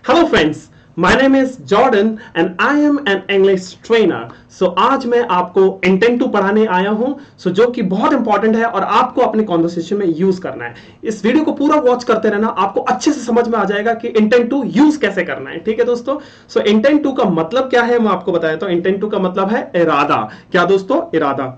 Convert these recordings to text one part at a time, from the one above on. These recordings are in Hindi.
Hello friends, my name is Jordan and I am an English trainer. So आज मैं आपको इंटेंट टू पढ़ाने आया हूं जो कि बहुत इंपॉर्टेंट है और आपको अपने कॉन्वर्सेशन में यूज करना है। इस वीडियो को पूरा वॉच करते रहना, आपको अच्छे से समझ में आ जाएगा कि इंटेंट टू यूज कैसे करना है। ठीक है दोस्तों, इंटेंट टू का मतलब क्या है मैं आपको बताया। तो इंटेंट टू का मतलब है इरादा। क्या दोस्तों? इरादा।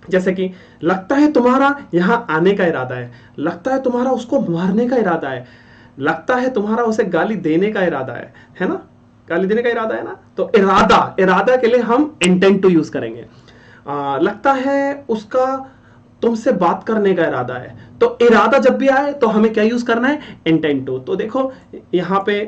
जैसे कि लगता है तुम्हारा यहां आने का इरादा है, लगता है तुम्हारा उसको मारने का इरादा है, लगता है तुम्हारा उसे गाली देने का इरादा है ना? गाली देने का इरादा है ना? तो इरादा, इरादा के लिए हम इंटेंट टू यूज करेंगे। लगता है उसका तुमसे बात करने का इरादा है, तो इरादा जब भी आए तो हमें क्या यूज करना है? Intent to. तो देखो यहां पे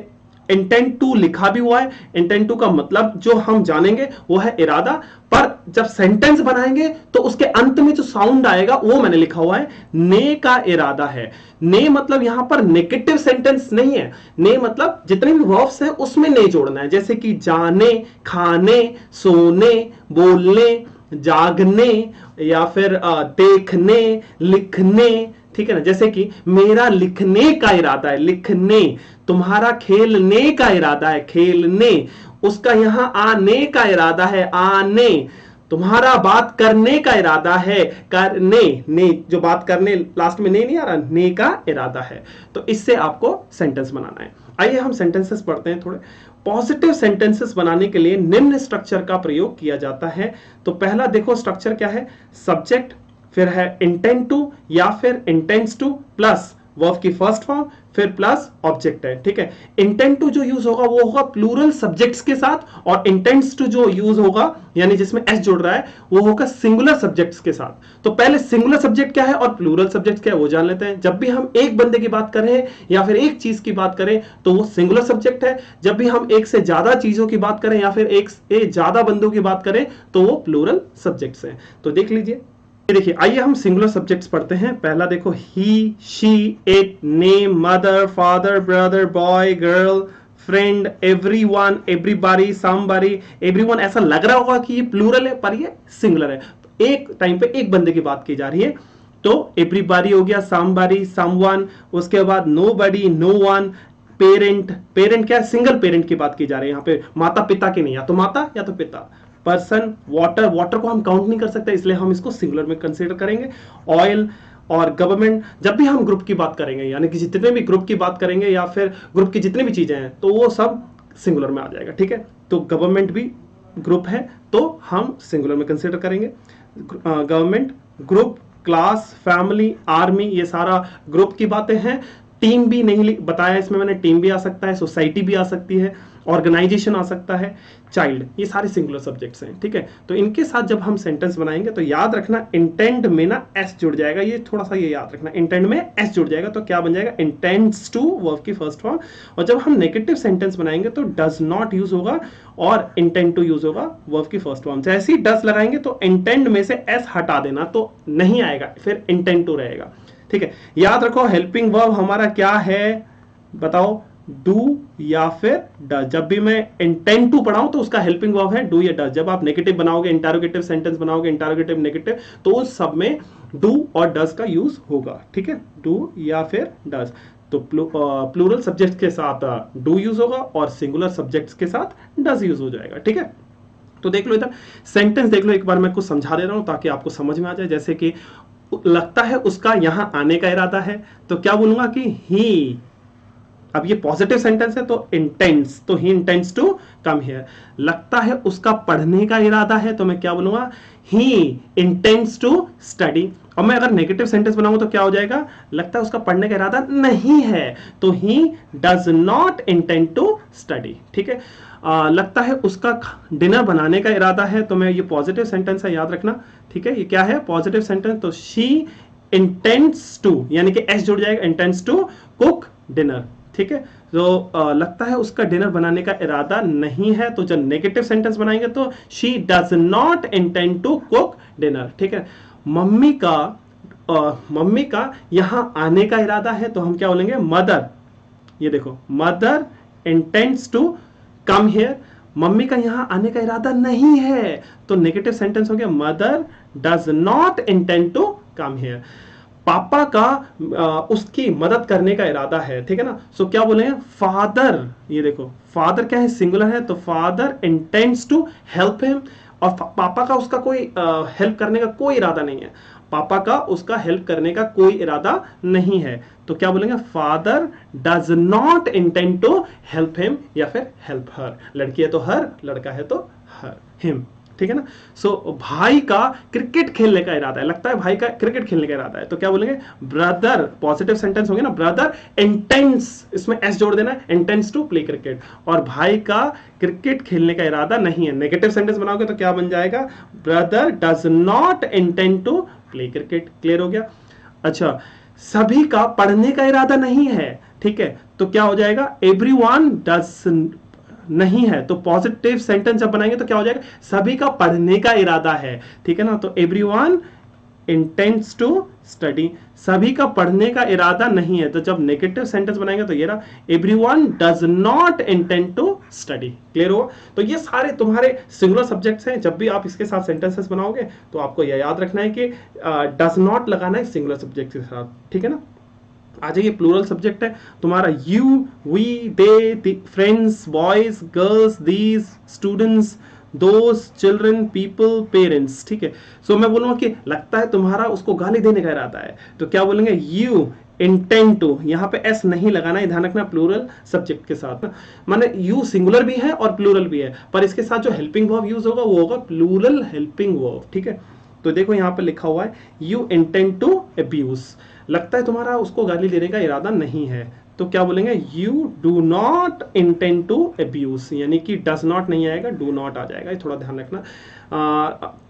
इंटेंट टू लिखा भी हुआ है। इंटेंट टू का मतलब जो हम जानेंगे वो है इरादा, पर जब सेंटेंस बनाएंगे तो उसके अंत में जो साउंड आएगा वो मैंने लिखा हुआ है ने का इरादा है। ने मतलब यहां पर नेगेटिव सेंटेंस नहीं है। ने मतलब जितने भी वर्ब्स हैं उसमें ने जोड़ना है, जैसे कि जाने, खाने, सोने, बोलने, जागने, या फिर देखने, लिखने। ठीक है ना? जैसे कि मेरा लिखने का इरादा है, लिखने। तुम्हारा खेलने का इरादा है, खेलने। उसका यहां आने का इरादा है, आने। तुम्हारा बात करने का इरादा है, करने। ने जो बात करने लास्ट में ने नहीं आ रहा, ने का इरादा है। तो इससे आपको सेंटेंस बनाना है। आइए हम सेंटेंसेस पढ़ते हैं थोड़े। पॉजिटिव सेंटेंसेस बनाने के लिए निम्न स्ट्रक्चर का प्रयोग किया जाता है। तो पहला देखो स्ट्रक्चर क्या है। सब्जेक्ट, फिर है इंटेंट टू या फिर इंटेंट्स टू प्लस वर्ब की फर्स्ट फॉर्म, फिर प्लस ऑब्जेक्ट है। ठीक है। इंटेंट टू जो यूज होगा वो होगा प्लूरल सब्जेक्ट्स के साथ, और इंटेंट्स टू जो यूज होगा यानी जिसमें एस जुड़ रहा है वो होगा सिंगुलर सब्जेक्ट्स के साथ। तो पहले सिंगुलर सब्जेक्ट क्या है और प्लूरल सब्जेक्ट क्या है वो जान लेते हैं। जब भी हम एक बंदे की बात करें या फिर एक चीज की बात करें तो वो सिंगुलर सब्जेक्ट है। जब भी हम एक से ज्यादा चीजों की बात करें या फिर एक से ज्यादा बंदों की बात करें तो वो प्लूरल सब्जेक्ट्स हैं। तो देख लीजिए, देखिए आइए हम सिंगुलर सब्जेक्ट्स पढ़ते हैं। पहला देखो he, she, it, name, mother, father, brother, boy, girl, friend, everyone, everybody, somebody, everyone. ऐसा लग रहा होगा कि ये प्लूरल है पर ये सिंगुलर है। एक टाइम पे एक बंदे की बात की जा रही है। तो एवरीबॉडी हो गया, समबॉडी, समवन, उसके बाद nobody, no one, parent. Parent क्या है? सिंगल पेरेंट की बात की जा रही है यहाँ पे, माता पिता की नहीं, या तो माता या तो पिता। पर्सन, वाटर, वाटर को हम काउंट नहीं कर सकते इसलिए हम इसको सिंगुलर में कंसीडर करेंगे। ऑयल और गवर्नमेंट। जब भी हम ग्रुप की बात करेंगे यानी कि जितने भी ग्रुप की बात करेंगे या फिर ग्रुप की जितनी भी चीजें हैं तो वो सब सिंगुलर में आ जाएगा। ठीक है। तो गवर्नमेंट भी ग्रुप है तो हम सिंगुलर में कंसीडर करेंगे। Government, group, class, family, army, ये सारा ग्रुप की बातें हैं। टीम भी नहीं बताया इसमें मैंने, टीम भी आ सकता है, सोसाइटी भी आ सकती है, ऑर्गेनाइजेशन आ सकता है, चाइल्ड। ये सारे सिंगुलर सब्जेक्ट्स हैं। ठीक है। तो इनके साथ जब हम सेंटेंस बनाएंगे तो याद रखना इंटेंट में ना एस जुड़ जाएगा। ये थोड़ा सा ये याद रखना, इंटेंट में एस जुड़ जाएगा तो क्या बन जाएगा? इंटेंट्स टू वर्ब की फर्स्ट फॉर्म। और जब हम नेगेटिव सेंटेंस बनाएंगे तो डज नॉट यूज होगा और इंटेंट टू यूज होगा वर्ब की फर्स्ट फॉर्म। जैसे ही डज लगाएंगे तो इंटेंट में से एस हटा देना, तो नहीं आएगा, फिर इंटेंट टू रहेगा। ठीक है। याद रखो हेल्पिंग वर्ब हमारा क्या है बताओ? डू या फिर डज। जब भी मैं इंटेंट टू पढ़ाऊं तो उसका हेल्पिंग वर्ब है डू या डज। जब आप नेगेटिव बनाओगे, इंटरोगेटिव सेंटेंस बनाओगे, इंटरोगेटिव नेगेटिव, तो उस सब में डू और डज का यूज होगा। ठीक है। डू या फिर डज। तो प्लूरल सब्जेक्ट के साथ डू यूज होगा और सिंगुलर सब्जेक्ट्स के साथ डज यूज हो जाएगा। ठीक है। तो देख लो इधर सेंटेंस देख लो एक बार, मैं कुछ समझा दे रहा हूं ताकि आपको समझ में आ जाए। जैसे कि लगता है उसका यहां आने का इरादा है तो क्या बोलूंगा कि ही। अब ये पॉजिटिव सेंटेंस है तो इंटेंट्स, तो ही इंटेंट्स टू कम हियर। लगता है उसका पढ़ने का इरादा है तो मैं क्या बोलूंगा? ही इंटेंट्स टू स्टडी। और मैं अगर नेगेटिव सेंटेंस बनाऊंगा तो क्या हो जाएगा? लगता है उसका पढ़ने का इरादा नहीं है तो he does not intend to study. ठीक है। लगता है उसका डिनर बनाने का इरादा है तो मैं, ये पॉजिटिव सेंटेंस है याद रखना। ठीक है। ये क्या है? Positive sentence. तो शी इंटेंट्स टू, यानी कि एस जुड़ जाएगा, इंटेंट्स टू कुक डिनर। ठीक है। तो लगता है उसका डिनर बनाने का इरादा नहीं है तो जब नेगेटिव सेंटेंस बनाएंगे तो she does not intend to cook dinner. ठीक है। मम्मी का यहां आने का इरादा है तो हम क्या बोलेंगे? मदर। ये देखो, mother intends to come here. मम्मी का यहां आने का इरादा नहीं है तो नेगेटिव सेंटेंस हो गया mother does not intend to come here. पापा का उसकी मदद करने का इरादा है, ठीक है ना। सो क्या बोलेंगे, फादर, ये देखो फादर क्या है, सिंगुलर है, तो father intends to help him, और पापा का उसका कोई हेल्प करने का कोई इरादा नहीं है, पापा का उसका हेल्प करने का कोई इरादा नहीं है, तो क्या बोलेंगे, father does not intend to help him या फिर हेल्प हर, लड़की है तो हर, लड़का है तो हर, हिम, ठीक है ना। सो भाई का क्रिकेट खेलने का इरादा है, लगता है भाई का क्रिकेट खेलने का इरादा है, तो क्या बोलेंगे, ब्रदर, पॉजिटिव सेंटेंस होंगे ना, ब्रदर इंटेंड्स, इसमें एस जोड़ देना, इंटेंड्स टू प्ले क्रिकेट, और भाई का क्रिकेट खेलने का इरादा नहीं है। नेगेटिव सेंटेंस बनाओगे तो क्या बन जाएगा, brother does not intend to play cricket. Clear हो गया। अच्छा, सभी का पढ़ने का इरादा नहीं है, ठीक है, तो क्या हो जाएगा, एवरीवन डज नहीं है, तो पॉजिटिव सेंटेंस जब बनाएंगे तो क्या हो जाएगा, सभी का पढ़ने का इरादा है, ठीक है ना, तो एवरीवन इंटेंड्स टू स्टडी, सभी का पढ़ने का इरादा नहीं है, तो जब नेगेटिव सेंटेंस बनाएंगे तो ये रहा, everyone does not intend to study. Clear हुआ। तो ये सारे तुम्हारे सिंगुलर सब्जेक्ट्स हैं, जब भी आप इसके साथ सेंटेंसेस बनाओगे तो आपको यह याद रखना है कि डज नॉट लगाना है सिंगुलर सब्जेक्ट के साथ, ठीक है ना। आ जाइए, प्लूरल सब्जेक्ट है तुम्हारा, you, we, they, friends, boys, girls, these, students, those, children, people, parents, ठीक है। सो मैं बोलूंगा कि लगता है तुम्हारा उसको गाली देने का इरादा है, तो क्या बोलेंगे, यू इंटेंड टू, यहां पे एस नहीं लगाना है, ध्यान रखना, प्लूरल सब्जेक्ट के साथ, माने यू सिंगुलर भी है और प्लूरल भी है, पर इसके साथ जो हेल्पिंग वर्ब यूज होगा वो होगा प्लूरल हेल्पिंग वर्ब, ठीक है। तो देखो यहां पे लिखा हुआ है, यू इंटेंड टू अब्यूज, लगता है तुम्हारा उसको गाली देने का इरादा नहीं है, तो क्या बोलेंगे, you do not intend to abuse, यानी कि डज नॉट नहीं आएगा, डू नॉट आ जाएगा, ये थोड़ा ध्यान रखना।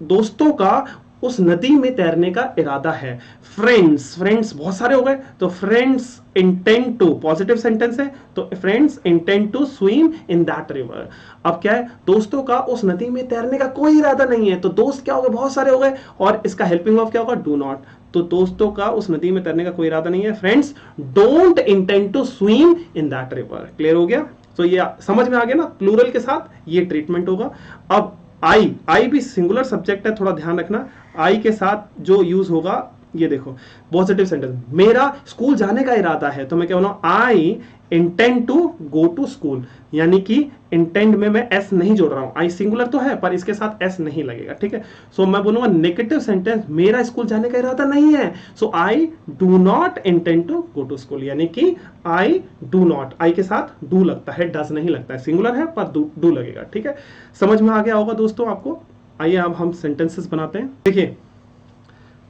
दोस्तों का उस नदी में तैरने का इरादा है, फ्रेंड्स, फ्रेंड्स बहुत सारे हो गए, तो friends intend to, positive sentence है, तो friends intend to swim in that river. अब क्या है, दोस्तों का उस नदी में तैरने का कोई इरादा नहीं है, तो दोस्त क्या हो गए, बहुत सारे हो गए, और इसका हेल्पिंग वर्ब क्या होगा, डू नॉट, तो दोस्तों का उस नदी में तैरने का कोई इरादा नहीं है, friends don't intend to swim in that river. Clear हो गया। तो ये समझ में आ गया ना, प्लूरल के साथ ये ट्रीटमेंट होगा। अब आई भी सिंगुलर सब्जेक्ट है, थोड़ा ध्यान रखना, आई के साथ जो यूज होगा, ये देखो पॉजिटिव सेंटेंस, मेरा स्कूल जाने का इरादा है, तो मैं क्या बोलूं, I intend to go to school, यानी कि इंटेंड में मैं एस नहीं जोड़ रहा हूं, आई सिंगुलर तो है पर इसके साथ एस नहीं लगेगा, ठीक है। सो मैं बोलूंगा नेगेटिव सेंटेंस, मेरा स्कूल जाने का इरादा नहीं है, so I do not intend to go to school, यानी कि आई डू नॉट, आई के साथ डू लगता है, डज नहीं लगता है, सिंगुलर है पर डू लगेगा, ठीक है। समझ में आ गया होगा दोस्तों आपको। आइए अब हम सेंटेंसेस बनाते हैं। देखिए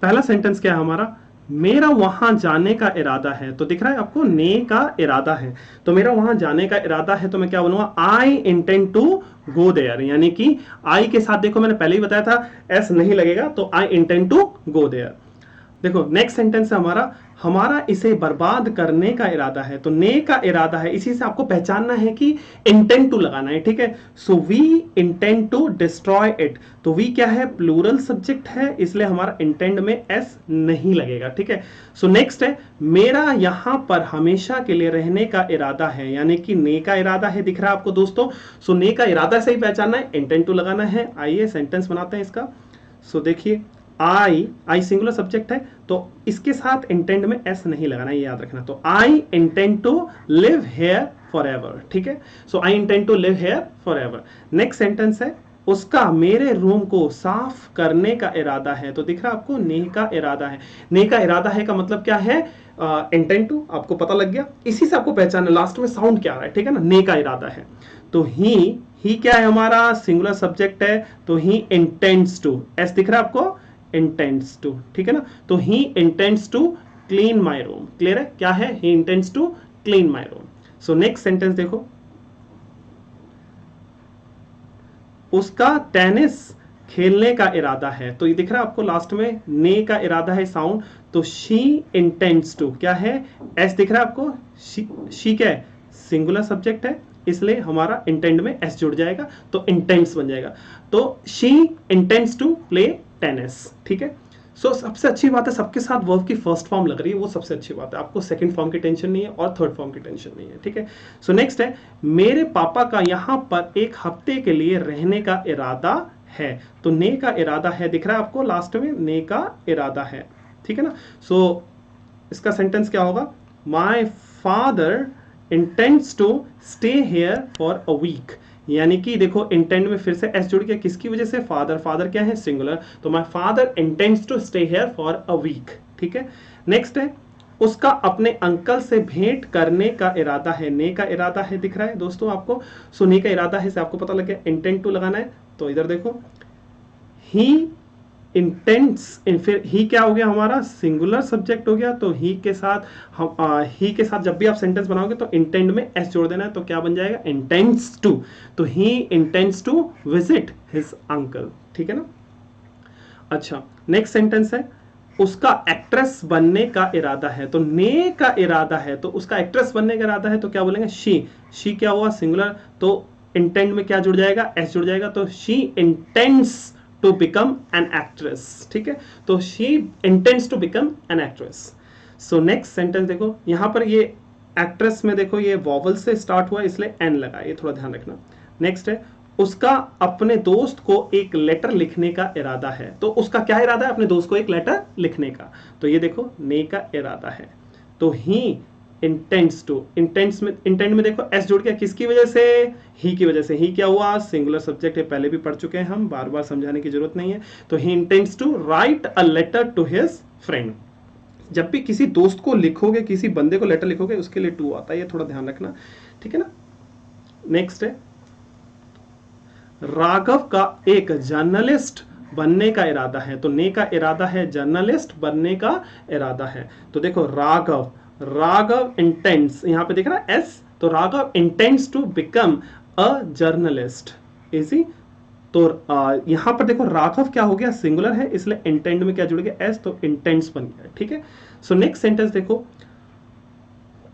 पहला सेंटेंस क्या है हमारा, मेरा वहां जाने का इरादा है, तो दिख रहा है आपको, ने का इरादा है, तो मेरा वहां जाने का इरादा है, तो मैं क्या बोलूंगा, I intend to go there, यानी कि आई के साथ देखो मैंने पहले ही बताया था एस नहीं लगेगा, तो I intend to go there. देखो नेक्स्ट सेंटेंस है हमारा, हमारा इसे बर्बाद करने का इरादा है, तो ने का इरादा है, इसी से आपको पहचानना है कि इंटेंड टू लगाना है, ठीक है। So we intend to destroy it, तो वी क्या है, प्लूरल सब्जेक्ट है, इसलिए हमारा इंटेंड में एस नहीं लगेगा, ठीक है। सो नेक्स्ट है, मेरा यहां पर हमेशा के लिए रहने का इरादा है, यानी कि ने का इरादा है, दिख रहा है आपको दोस्तों। सो ने का इरादा से ही पहचानना है, इंटेंड टू लगाना है। आइए सेंटेंस बनाते हैं इसका। सो देखिए आई सिंगुलर सब्जेक्ट है, तो इसके साथ इंटेंड में एस नहीं लगाना, ये याद रखना, तो I intend to live here forever, ठीक है। So I intend to live here forever. Next sentence है, उसका मेरे रूम को साफ करने का इरादा है, तो दिख रहा है आपको, ने का इरादा है, ने का इरादा है का मतलब क्या है, इंटेंड टू, आपको पता लग गया, इसी से आपको पहचानना लास्ट में साउंड क्या आ रहा है, ठीक है ना, ने का इरादा है। तो ही क्या है हमारा, सिंगुलर सब्जेक्ट है, तो ही इंटेंड्स टू, एस दिख रहा है आपको, इंटेंड्स टू, ठीक है ना, तो he intends to clean my room. Clear है, क्या है, he intends to clean my room. So next sentence देखो, उसका टेनिस खेलने का इरादा है, तो ये दिख रहा है आपको लास्ट में, ने का इरादा है साउंड, तो शी इंटेंड्स टू, क्या है, एस दिख रहा है आपको, शी क्या है, सिंगुलर सब्जेक्ट है, इसलिए हमारा इंटेंड में एस जुड़ जाएगा, तो इंटेंड्स बन जाएगा, तो she intends to play tennis, ठीक है। सो सबसे अच्छी बात है, सबके साथ वर्ब की फर्स्ट फॉर्म लग रही है, वो सबसे अच्छी बात है, आपको सेकंड फॉर्म की टेंशन नहीं है और थर्ड फॉर्म की टेंशन नहीं है, ठीक है। सो नेक्स्ट है, मेरे पापा का यहाँ पर एक हफ्ते के लिए रहने का इरादा है, तो ने का इरादा है, दिख रहा है आपको लास्ट में, ने का इरादा है, ठीक है ना। सो इसका सेंटेंस क्या होगा, my father intends to stay here for a week. यानी कि देखो इंटेंड में फिर से एस जुड़ गया, किसकी वजह से, फादर, फादर क्या है, सिंगुलर, तो my father intends to stay here for a week. ठीक है, नेक्स्ट है, उसका अपने अंकल से भेंट करने का इरादा है। ने का इरादा है दिख रहा है दोस्तों आपको, सो ने का इरादा है से आपको पता लग गया, इंटेंट टू लगाना है, तो इधर देखो ही इंटेंट्स, फिर ही क्या हो गया हमारा, सिंगुलर सब्जेक्ट हो गया, तो ही के साथ हम ही के साथ जब भी आप सेंटेंस बनाओगे तो इंटेंड में एस जोड़ देना है, तो क्या बन जाएगा, इंटेंट्स टू, तो he intends to visit his uncle. ठीक है ना। अच्छा, नेक्स्ट सेंटेंस है, उसका एक्ट्रेस बनने का इरादा है। तो ने का इरादा है, तो उसका एक्ट्रेस बनने का इरादा है, तो क्या बोलेंगे, शी क्या हुआ, सिंगुलर, तो इंटेंड में क्या जुड़ जाएगा, एस जुड़ जाएगा, तो she intends to become an actress. ठीक है, तो she intends to become an actress. So next sentence देखो, यहां पर ये एक्ट्रेस में देखो ये वॉवल से स्टार्ट हुआ इसलिए एन लगा, ये थोड़ा ध्यान रखना। नेक्स्ट है, उसका अपने दोस्त को एक लेटर लिखने का इरादा है। तो उसका क्या इरादा है, अपने दोस्त को एक लेटर लिखने का, तो ये देखो ने का इरादा है, तो ही इंटेंड्स टू, इंटेंड में देखो एस जुड़ गया, किसकी वजह से, ही की वजह से, ही क्या हुआ, सिंगुलर सब्जेक्ट है, पहले भी पढ़ चुके हैं हम, बार बार समझाने की जरूरत नहीं है, तो he intends to write a letter to his friend. जब भी किसी दोस्त को लिखोगे, किसी बंदे को लेटर लिखोगे, उसके लिए टू आता है, ये थोड़ा ध्यान रखना। ठीक है ना। नेक्स्ट है, राघव का एक जर्नलिस्ट बनने का इरादा है। तो ने का इरादा है, जर्नलिस्ट बनने का इरादा है, तो देखो राघव इंटेंड्स, यहां पे देख रहा है एस, तो Raghav intends to become a journalist. Easy, तो यहां पर देखो राघव क्या हो गया, सिंगुलर है, इसलिए इंटेंड में क्या जुड़ गया, एस, तो इंटेंड्स बन गया। ठीक है, सो नेक्स्ट सेंटेंस देखो,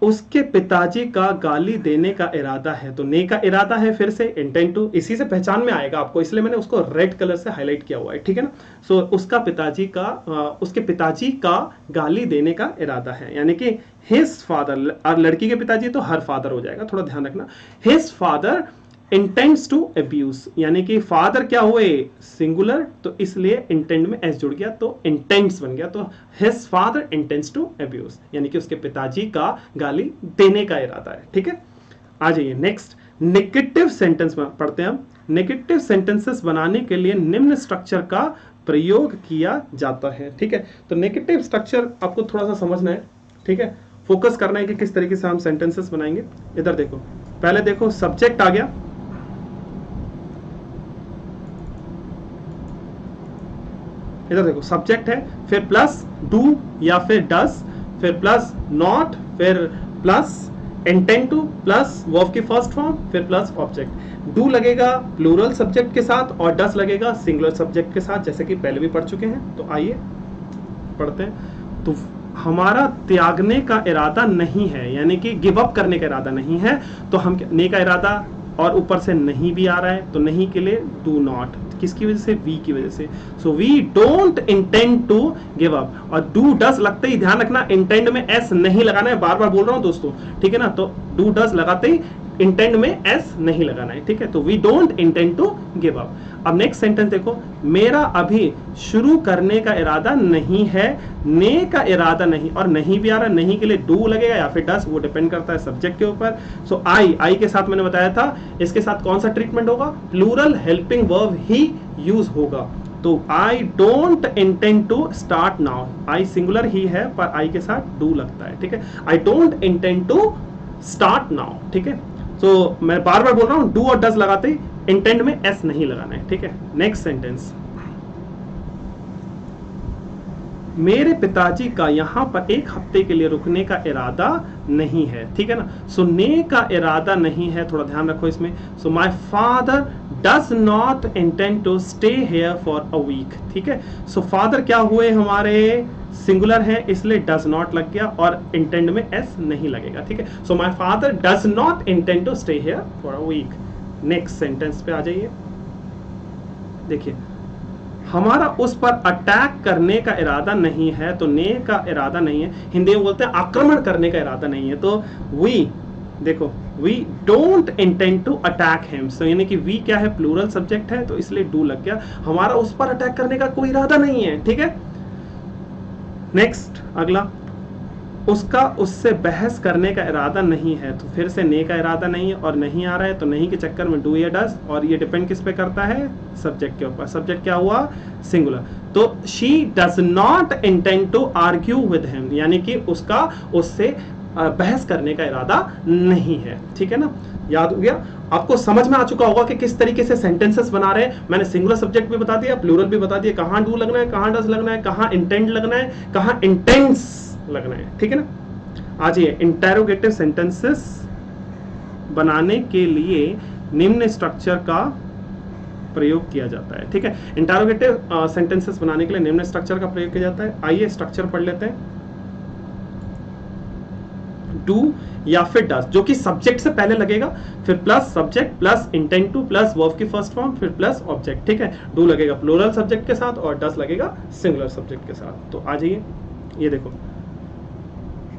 उसके पिताजी का गाली देने का इरादा है। तो ने का इरादा है, फिर से इंटेंट टू, इसी से पहचान में आएगा आपको, इसलिए मैंने उसको रेड कलर से हाईलाइट किया हुआ है। ठीक है ना। सो उसके पिताजी का गाली देने का इरादा है, यानी कि हिज फादर, और लड़की के पिताजी तो हर फादर हो जाएगा, थोड़ा ध्यान रखना। His father intends to abuse, यानी कि फादर क्या हुए, सिंगुलर, तो इसलिए इंटेंड में एस जुड़ गया, तो इंटेंड्स बन गया, तो his father intends to abuse, यानी कि उसके पिताजी का गाली देने का इरादा है। ठीक है, आ जाइए नेक्स्ट, नेगेटिव सेंटेंस पढ़ते हैं हम। नेगेटिव सेंटेंसेस बनाने के लिए निम्न स्ट्रक्चर का प्रयोग किया जाता है। ठीक है, तो नेगेटिव स्ट्रक्चर आपको थोड़ा सा समझना है। ठीक है, फोकस करना है कि किस तरीके से हम सेंटेंसेस बनाएंगे। इधर देखो, पहले देखो सब्जेक्ट आ गया, इधर देखो सब्जेक्ट है, फिर प्लस डू या फिर डस, फिर प्लस नॉट, फिर plus intend to, plus verb की फर्स्ट फॉर्म, फिर प्लस ऑब्जेक्ट। डू लगेगा प्लूरल सब्जेक्ट के साथ और डस लगेगा सिंगुलर सब्जेक्ट के साथ, जैसे कि पहले भी पढ़ चुके हैं। तो आइए पढ़ते हैं। तो हमारा त्यागने का इरादा नहीं है, यानी कि गिव अप करने का इरादा नहीं है, तो हम ने का इरादा और ऊपर से नहीं भी आ रहा है, तो नहीं के लिए डू नॉट, किसकी वजह से, वी की वजह से। So we don't intend to give up, और डू डस लगते ही ध्यान रखना इंटेंड में एस नहीं लगाना है, बार बार बोल रहा हूं दोस्तों। ठीक है ना, तो डू डस लगाते ही इंटेंड में एस नहीं लगाना है। ठीक है, तो we don't intend to give up. अब नेक्स्ट सेंटेंस देखो, मेरा अभी शुरू करने का इरादा नहीं है, ने का इरादा नहीं, और नहीं भी आ रहा, नहीं के लिए डू लगेगा या फिर डस, वो डिपेंड करता है सब्जेक्ट के ऊपर। सो आई के साथ मैंने बताया था, इसके साथ कौन सा ट्रीटमेंट होगा, प्लूरल हेल्पिंग वर्ब ही यूज होगा। तो I don't intend to start now, I singular ही है पर आई के साथ डू लगता है। ठीक है, I don't intend to start now. ठीक है, तो मैं बार बार बोल रहा हूं, डू और डस लगाते ही इंटेंड में एस नहीं लगाना है। ठीक है, नेक्स्ट सेंटेंस, मेरे पिताजी का यहां पर एक हफ्ते के लिए रुकने का इरादा नहीं है। ठीक है ना, सो ने का इरादा नहीं है, थोड़ा ध्यान रखो इसमें। So my father does not intend to stay here for a week. ठीक है, सो फादर क्या हुए हमारे, सिंगुलर है, इसलिए डज नॉट लग गया और इंटेंड में एस नहीं लगेगा। ठीक है, so my father does not intend to stay here for a week. Next sentence पे आ जाइए, देखिए, हमारा उस पर अटैक करने का इरादा नहीं है, तो ने का इरादा नहीं है, हिंदी में बोलते हैं आक्रमण करने का इरादा नहीं है, तो वी देखो, we don't intend to attack him, so यानी कि वी क्या है, प्लूरल सब्जेक्ट है, तो इसलिए डू लग गया, हमारा उस पर अटैक करने का कोई इरादा नहीं है। ठीक है, नेक्स्ट अगला, उसका उससे बहस करने का इरादा नहीं है, तो फिर से ने का इरादा नहीं है और नहीं आ रहा है, तो नहीं के चक्कर में डू या डज, और ये डिपेंड किस पे करता है, सब्जेक्ट के ऊपर। सब्जेक्ट क्या हुआ, सिंगुलर। तो she does not intend to argue with him, यानी कि उसका उससे बहस करने का इरादा नहीं है। ठीक है ना, याद हो गया? आपको समझ में आ चुका होगा कि किस तरीके से सेंटेंसेस बना रहे हैं। मैंने सिंगुलर सब्जेक्ट भी बता दिया, प्लूरल भी बता दिया, कहाँ डू लगना है, कहाँ डज लगना है, कहाँ इंटेंड लगना है, कहाँ इंटेंस लगना है। ठीक है ना, आ जाइए। इंटेरोगेटिव सेंटेंसेस बनाने के लिए निम्न स्ट्रक्चर का प्रयोग किया जाता है। ठीक है, इंटेरोगेटिव सेंटेंसेस बनाने के लिए निम्न स्ट्रक्चर का प्रयोग किया जाता है। आइए स्ट्रक्चर पढ़ लेते हैं। डू या फिर डज, जो कि सब्जेक्ट से पहले लगेगा, फिर plus subject plus intent to plus verb की फर्स्ट फॉर्म, फिर प्लस ऑब्जेक्ट। ठीक है, डू लगेगा प्लूरल सब्जेक्ट के साथ और डज लगेगा सिंगुलर सब्जेक्ट के साथ। तो आ जाइए, ये देखो,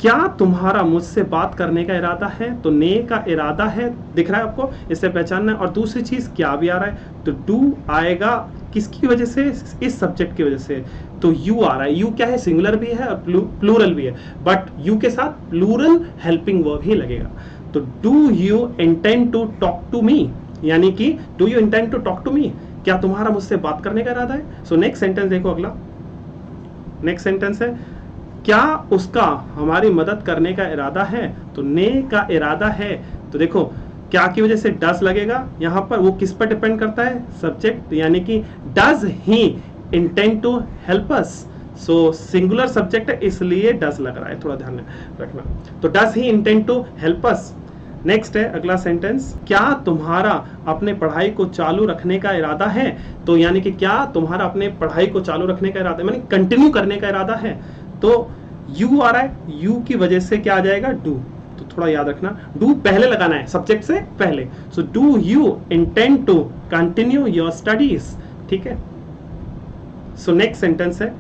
क्या तुम्हारा मुझसे बात करने का इरादा है, तो ने का इरादा है दिख रहा है आपको, इससे पहचानना है। और दूसरी चीज क्या भी आ रहा है, तो डू आएगा किसकी वजह से, इस सब्जेक्ट की वजह से, तो यू आ रहा है। यू क्या है, सिंगुलर भी है और प्लूरल भी है, बट यू के साथ प्लूरल हेल्पिंग वर्ब ही लगेगा। तो do you intend to talk to me, यानी कि do you intend to talk to me, क्या तुम्हारा मुझसे बात करने का इरादा है। सो नेक्स्ट सेंटेंस देखो, अगला नेक्स्ट सेंटेंस है, क्या उसका हमारी मदद करने का इरादा है, तो ने का इरादा है। तो देखो क्या की वजह से डज लगेगा यहां पर, वो किस पर डिपेंड करता है, सब्जेक्ट, यानी कि does he intend to help us. So singular subject है इसलिए डज लग रहा है, थोड़ा ध्यान रखना। तो does he intend to help us. Next है अगला सेंटेंस, क्या तुम्हारा अपने पढ़ाई को चालू रखने का इरादा है, तो यानी कि क्या तुम्हारा अपने पढ़ाई को चालू रखने का इरादा है, यानी कंटिन्यू करने का इरादा है। तो यू आ रहा है, यू की वजह से क्या आ जाएगा, डू। तो थोड़ा याद रखना, डू पहले लगाना है सब्जेक्ट से पहले। So do you intend to continue your studies. ठीक है, सो नेक्स्ट सेंटेंस है,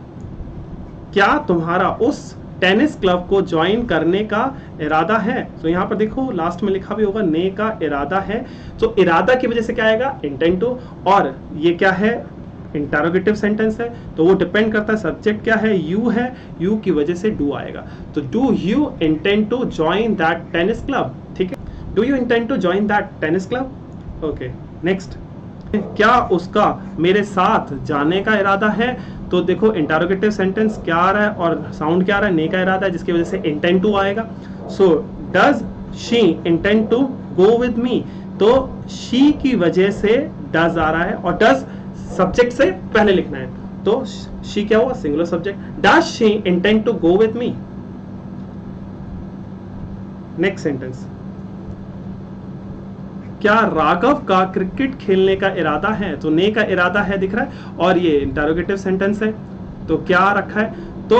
क्या तुम्हारा उस टेनिस क्लब को ज्वाइन करने का इरादा है। तो यहां पर देखो लास्ट में लिखा भी होगा ने का इरादा है। तो इरादा की वजह से क्या आएगा, इंटेंड टू, और ये क्या है, इंटरोगेटिव सेंटेंस है, तो वो डिपेंड करता है सब्जेक्ट क्या है, यू है, यू की वजह से डू आएगा। तो do you intend to join that tennis club. ठीक है, do you intend to join that tennis club. Okay, next, क्या उसका मेरे साथ जाने का इरादा है। तो देखो इंटरोगेटिव सेंटेंस क्या आ रहा है और साउंड क्या आ रहा है, ने का इरादा है, जिसकी वजह से इंटेंड टू आएगा। So does she intend to go with me, तो शी की वजह से डज आ रहा है और डज सब्जेक्ट से पहले लिखना है। तो शी क्या हुआ, singular subject. Does she intend to go with me. Next sentence, क्या राघव का क्रिकेट खेलने का इरादा है। तो ने का इरादा है दिख रहा है और ये इंटरोगेटिव सेंटेंस है, तो क्या रखा है, तो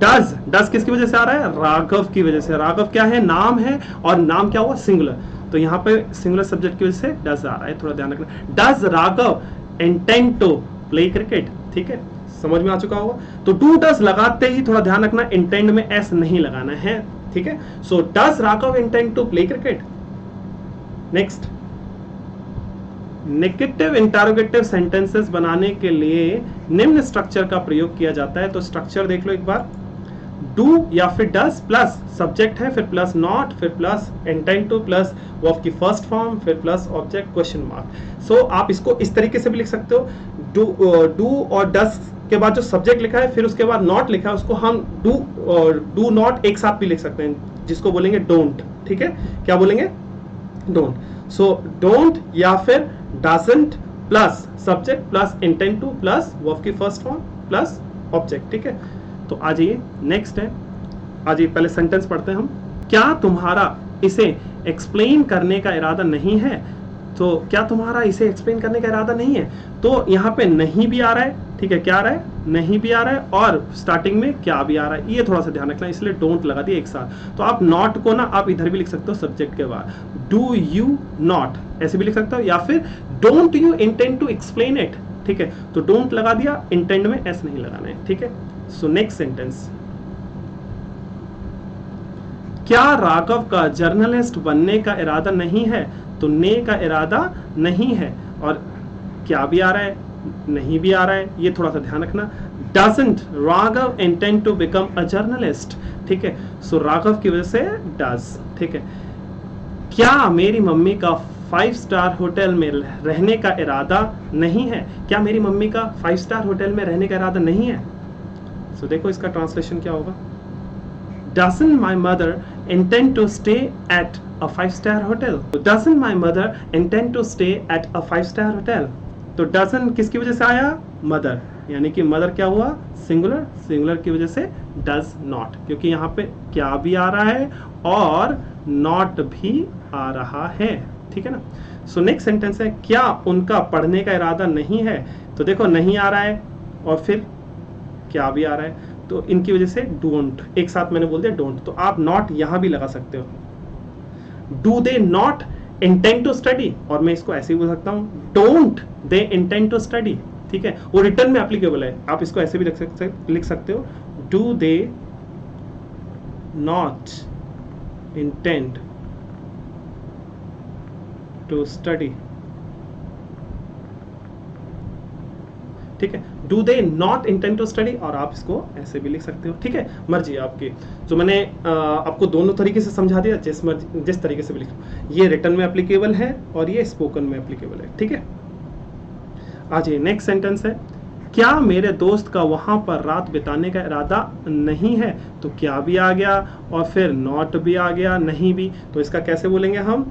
डज, डज किसकी वजह से आ रहा है, राघव की वजह से। राघव क्या है, नाम है, और नाम क्या हुआ, सिंगुलर, तो यहां पे सिंगुलर सब्जेक्ट की वजह से डज आ रहा है, थोड़ा ध्यान रखना। Does Raghav intend to play cricket. ठीक है, समझ में आ चुका होगा। तो डू डज लगाते ही थोड़ा ध्यान रखना, इंटेंड में एस नहीं लगाना है। ठीक है, so does Raghav intend to play cricket. Next, negative interrogative sentences बनाने के लिए निम्न स्ट्रक्चर का प्रयोग किया जाता है। तो स्ट्रक्चर देख लो एक बार, डू या फिर डज प्लस सब्जेक्ट है, फिर प्लस नॉट, फिर plus intend to, plus verb की फर्स्ट फॉर्म, फिर plus object question mark. So आप इसको इस तरीके से भी लिख सकते हो, डू और डज के बाद जो सब्जेक्ट लिखा है फिर उसके बाद नॉट लिखा है, उसको हम डू और डू नॉट एक साथ भी लिख सकते हैं, जिसको बोलेंगे डोंट। ठीक है, क्या बोलेंगे, डोंट। सो डोंट या फिर doesn't plus subject plus intend to plus verb की फर्स्ट फॉर्म प्लस ऑब्जेक्ट। ठीक है, तो आ जाइए नेक्स्ट है, आ जाइए पहले सेंटेंस पढ़ते हैं हम। क्या तुम्हारा इसे एक्सप्लेन करने का इरादा नहीं है। तो क्या तुम्हारा इसे एक्सप्लेन करने का इरादा नहीं है, तो यहाँ पे नहीं भी आ रहा है। ठीक है, क्या आ रहा है, नहीं भी आ रहा है, और स्टार्टिंग में क्या भी आ रहा है, ये थोड़ा सा ध्यान रखना, इसलिए डोंट लगा दिया एक साथ। तो आप नॉट को ना आप इधर भी लिख सकते हो सब्जेक्ट के बाद, डू यू नॉट ऐसे भी लिख सकते हो, या फिर don't you intend to explain it. ठीक है, तो डोंट लगा दिया, इंटेंड में एस नहीं लगाना है। ठीक है, सो नेक्स्ट सेंटेंस, क्या राघव का जर्नलिस्ट बनने का इरादा नहीं है। तो ने का इरादा नहीं है, और क्या भी आ रहा है, नहीं भी आ रहा है, ये थोड़ा सा ध्यान रखना। Doesn't Raghav intend to become a journalist, ठीक है, सो राघव की वजह से डज, ठीक है। क्या मेरी मम्मी का 5 स्टार होटल में रहने का इरादा नहीं है, क्या मेरी मम्मी का 5 स्टार होटल में रहने का इरादा नहीं है। सो देखो इसका ट्रांसलेशन क्या होगा, doesn't my mother intend to stay at a 5-star hotel, doesn't my mother intend to stay at a 5-star hotel। तो doesn't किसकी वजह से आया, मदर, यानी कि मदर क्या हुआ, सिंगुलर, सिंगुलर की वजह से does not, क्योंकि यहाँ पे क्या भी आ रहा है और not भी आ रहा है, ठीक है ना। सो नेक्स्ट सेंटेंस है, क्या उनका पढ़ने का इरादा नहीं है। तो देखो नहीं आ रहा है और फिर क्या भी आ रहा है, तो इनकी वजह से डोंट, एक साथ मैंने बोल दिया डोंट, तो आप नॉट यहां भी लगा सकते हो। Do they not intend to study, और मैं इसको ऐसे ही बोल सकता हूं, don't they intend to study, ठीक है, वो रिटर्न में एप्लीकेबल है, आप इसको ऐसे भी लिख सकते हो, do they not intend to study, ठीक है, do they not intend to study, और आप इसको ऐसे भी लिख सकते हो, ठीक है, मर्जी आपकी। तो मैंने आपको दोनों तरीके से समझा दिया, जिस तरीके से भी लिखो, ये रिटन में एप्लीकेबल है और ये स्पोकन में एप्लीकेबल है, ठीक है। आज ये नेक्स्ट सेंटेंस है, क्या मेरे दोस्त का वहां पर रात बिताने का इरादा नहीं है। तो क्या भी आ गया और फिर नॉट भी आ गया, नहीं भी, तो इसका कैसे बोलेंगे हम,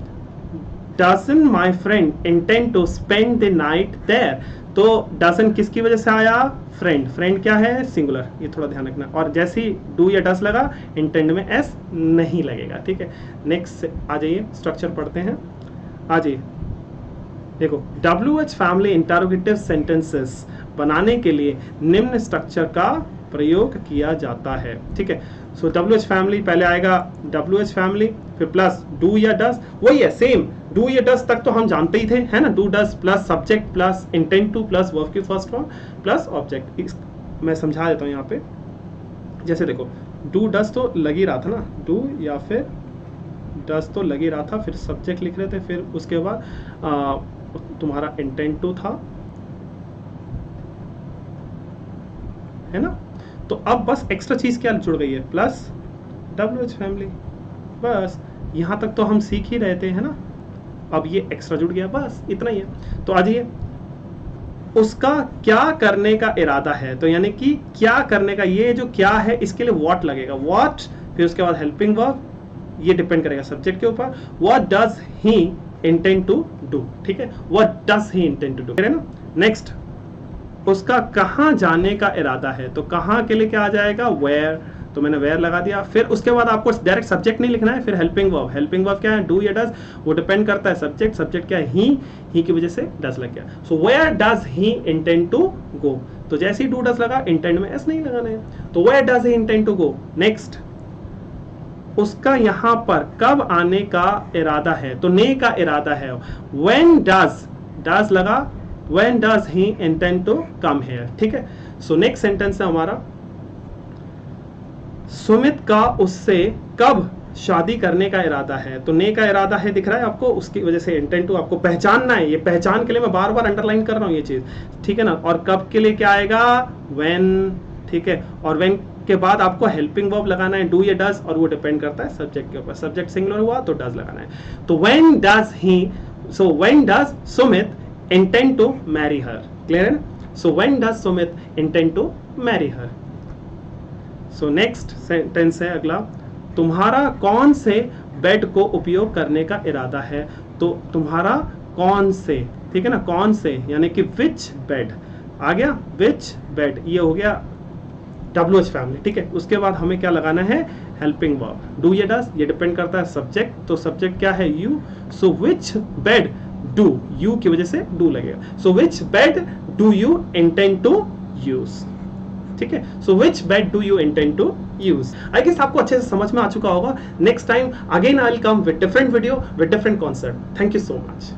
doesn't my friend intend to spend the night there। तो doesn't किसकी वजह से आया, फ्रेंड, फ्रेंड क्या है, सिंगुलर, ये थोड़ा ध्यान रखना, और जैसे ही डू या डस लगा इंटेंड में एस नहीं लगेगा, ठीक है। नेक्स्ट आ जाइए, स्ट्रक्चर पढ़ते हैं, आ जाइए, देखो WH फैमिली इंटरोगेटिव सेंटेंसेस बनाने के लिए निम्न स्ट्रक्चर का प्रयोग किया जाता है, ठीक है। सो WH फैमिली पहले आएगा, WH फैमिली फिर प्लस डू या डस, वही है सेम, डू या डस तक तो हम जानते ही थे, है ना, do does plus subject plus intend to plus verb की फर्स्ट फॉर्म प्लस ऑब्जेक्ट। मैं समझा देता हूँ यहाँ पे, जैसे देखो डू डस तो लग ही रहा था ना, डू या फिर डस तो लग ही रहा था, फिर सब्जेक्ट लिख रहे थे, फिर उसके बाद तुम्हारा इंटेंड टू था, है ना। तो अब बस एक्स्ट्रा चीज क्या जुड़ गई है, प्लस WH फैमिली, बस यहां तक तो हम सीख ही रहे थे, है ना, अब ये एक्स्ट्रा जुड़ गया, बस इतना ही है। तो आ जाइए, उसका क्या करने का इरादा है, तो यानी कि क्या करने का, ये जो क्या है इसके लिए व्हाट लगेगा, व्हाट, फिर उसके बाद हेल्पिंग वर्ब, ये डिपेंड करेगा सब्जेक्ट के ऊपर, what does he intend to do, ठीक है, what does he intend to do, है ना। नेक्स्ट, उसका कहां जाने का इरादा है, तो कहां के लिए क्या आ जाएगा, वेयर, तो मैंने वेयर लगा दिया, फिर उसके बाद आपको डायरेक्ट सब्जेक्ट नहीं लिखना है, फिर हेल्पिंग वर्ब, हेल्पिंग वर्ब क्या है, डू या डज, वो डिपेंड करता है सब्जेक्ट, सब्जेक्ट क्या है, ही की वजह से डज लग गया। So where does he intend to go, तो जैसे ही डू डज लगा इंटेंड में एस नहीं लगाना है, तो where does he intend to go. Next, उसका यहां पर कब आने का इरादा है, तो ने का इरादा है, व्हेन डज, डज लगा, when does he intend to come here, ठीक है। सो नेक्स्ट सेंटेंस है हमारा, सुमित का उससे कब शादी करने का इरादा है, तो ने का इरादा है दिख रहा है आपको, उसकी वजह से इंटेंड टू आपको पहचानना है, ये पहचान के लिए मैं बार बार अंडरलाइन कर रहा हूं ये चीज, ठीक है ना। और कब के लिए क्या आएगा, व्हेन, ठीक है, और व्हेन के बाद आपको हेल्पिंग वर्ब लगाना है, डू या डज, और वो डिपेंड करता है सब्जेक्ट के ऊपर, सब्जेक्ट सिंगुलर हुआ तो डज लगाना है। तो when does he, so when does Sumit intend to marry her, clear है ना। So when does Sumit intend to marry her. So next sentence है अगला, तुम्हारा कौन से बेड को उपयोग करने का इरादा है, तो तुम्हारा कौन से, ठीक है ना, कौन से यानी कि विच बेड आ गया, विच बेड, ये हो गया WH फैमिली, ठीक है। उसके बाद हमें क्या लगाना है, हेल्पिंग वर्ब, डू या डज, ये डिपेंड करता है सब्जेक्ट, तो सब्जेक्ट क्या है, यू, सो विच बेड डू, यू की वजह से डू लगेगा, सो विच बेड do you intend to use, ठीक है। सो विच बेड do you intend to use. I guess आपको अच्छे से समझ में आ चुका होगा। Next time again I will come with different video with different concept. Thank you so much.